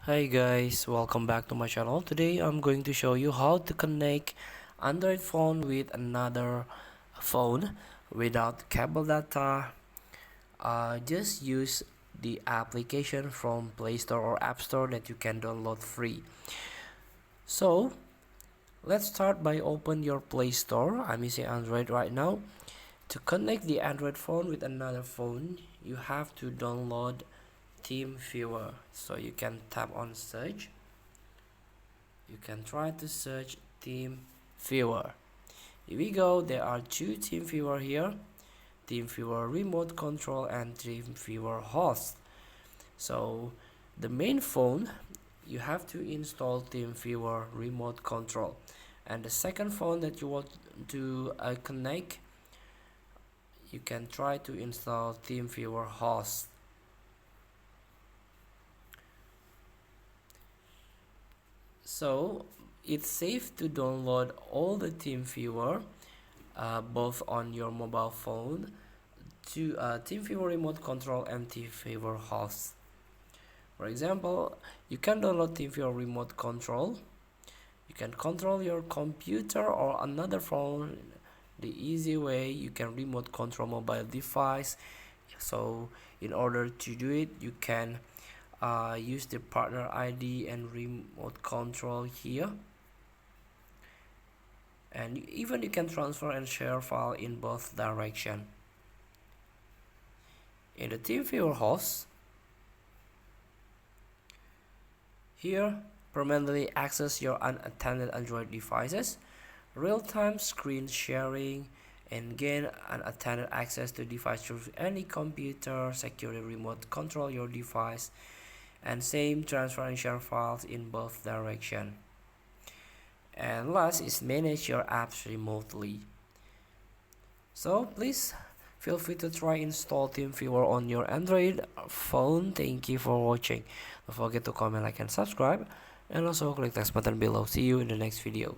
Hi guys, welcome back to my channel. Today I'm going to show you how to connect Android phone with another phone without cable data. Just use the application from Play Store or App Store that you can download free. So let's start by open your Play Store. I'm using Android right now. To connect the Android phone with another phone, you have to download TeamViewer. So you can tap on search. You can try to search TeamViewer. Here we go. There are two TeamViewer here: TeamViewer Remote Control and TeamViewer Host. So the main phone, you have to install TeamViewer Remote Control, and the second phone that you want to connect, you can try to install TeamViewer Host. So it's safe to download all the TeamViewer both on your mobile phone to TeamViewer Remote Control and TeamViewer Host. For example, you can download TeamViewer Remote Control. You can control your computer or another phone. The easy way you can remote control mobile device. So in order to do it, you can use the partner ID and remote control here, and even you can transfer and share file in both direction. In the TeamViewer Host, here permanently access your unattended Android devices, real-time screen sharing, and gain unattended access to device through any computer, securely remote control your device, and same transfer and share files in both direction. And last is manage your apps remotely. So please feel free to try install TeamViewer on your Android phone. Thank you for watching. Don't forget to comment, like, and subscribe, and also click the button below. See you in the next video.